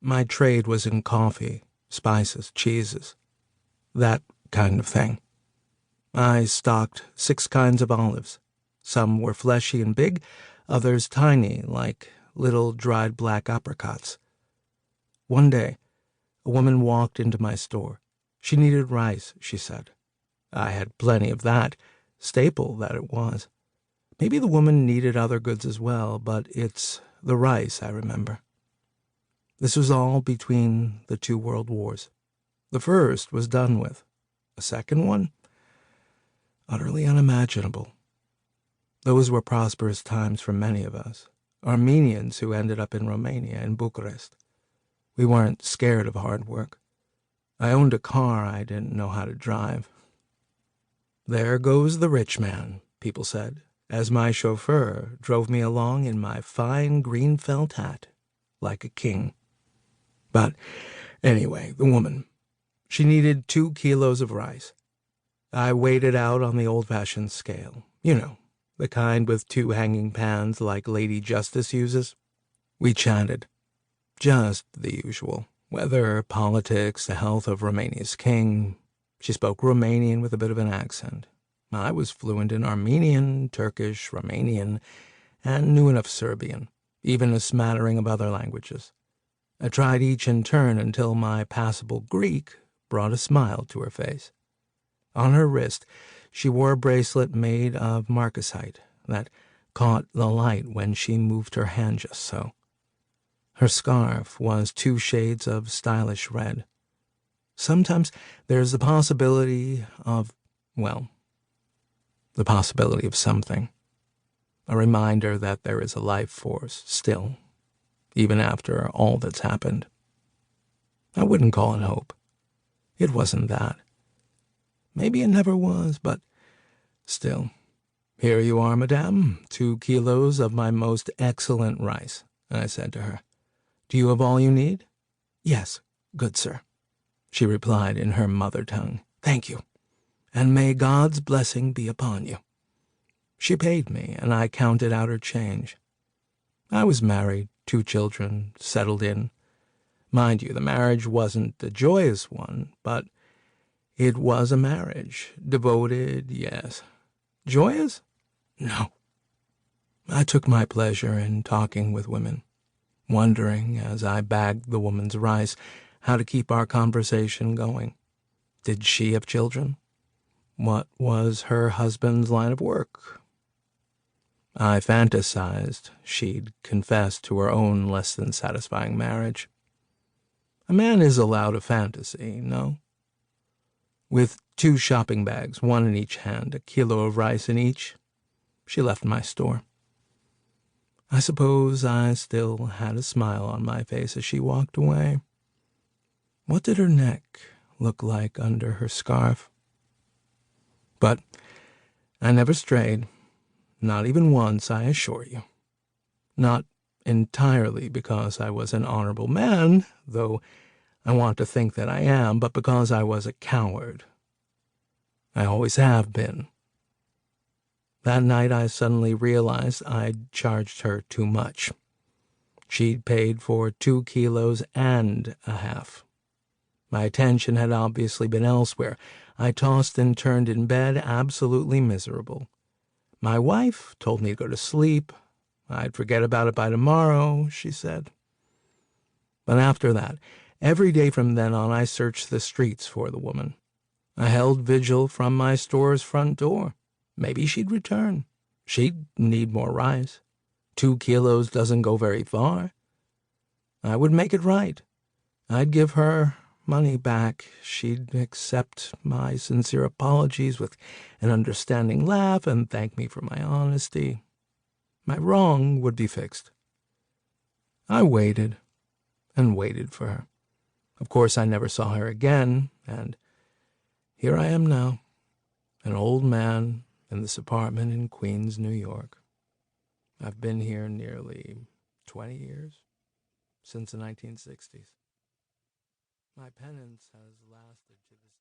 My trade was in coffee, spices, cheeses, that kind of thing. I stocked 6 kinds of olives. Some were fleshy and big, others tiny, like little dried black apricots. One day, a woman walked into my store. She needed rice, she said. I had plenty of that, staple that it was. Maybe the woman needed other goods as well, but it's the rice I remember. This was all between the 2 world wars. The first was done with. A second one? Utterly unimaginable. Those were prosperous times for many of us, Armenians who ended up in Romania and Bucharest. We weren't scared of hard work. I owned a car I didn't know how to drive. There goes the rich man, people said, as my chauffeur drove me along in my fine green felt hat, like a king. But anyway, the woman. She needed 2 kilos of rice. I weighed it out on the old-fashioned scale. You know, the kind with 2 hanging pans like Lady Justice uses. We chatted. Just the usual. Weather, politics, the health of Romania's king. She spoke Romanian with a bit of an accent. I was fluent in Armenian, Turkish, Romanian, and knew enough Serbian, even a smattering of other languages. I tried each in turn until my passable Greek brought a smile to her face. On her wrist, she wore a bracelet made of marcasite that caught the light when she moved her hand just so. Her scarf was 2 shades of stylish red. Sometimes there's the possibility of, well, the possibility of something. A reminder that there is a life force still, even after all that's happened. I wouldn't call it hope. It wasn't that. Maybe it never was, but still. Here you are, madame, 2 kilos of my most excellent rice, I said to her. Do you have all you need? Yes, good sir, she replied in her mother tongue. Thank you, and may God's blessing be upon you. She paid me, and I counted out her change. I was married, 2 children, settled in. Mind you, the marriage wasn't a joyous one, but it was a marriage. Devoted, yes. Joyous? No. I took my pleasure in talking with women, wondering, as I bagged the woman's rice, how to keep our conversation going. Did she have children? What was her husband's line of work? I fantasized she'd confessed to her own less than satisfying marriage. A man is allowed a fantasy, no? With 2 shopping bags, 1 in each hand, a kilo of rice in each, she left my store. I suppose I still had a smile on my face as she walked away. What did her neck look like under her scarf? But I never strayed, not even once, I assure you. Not entirely because I was an honorable man, though I want to think that I am, but because I was a coward. I always have been. That night I suddenly realized I'd charged her too much. She'd paid for 2 kilos and a half. My attention had obviously been elsewhere. I tossed and turned in bed, absolutely miserable. My wife told me to go to sleep. I'd forget about it by tomorrow, she said. But after that, every day from then on, I searched the streets for the woman. I held vigil from my store's front door. Maybe she'd return. She'd need more rice. 2 kilos doesn't go very far. I would make it right. I'd give her money back. She'd accept my sincere apologies with an understanding laugh and thank me for my honesty. My wrong would be fixed. I waited and waited for her. Of course, I never saw her again, and here I am now, an old man in this apartment in Queens, New York. I've been here nearly 20 years, since the 1960s. My penance has lasted to this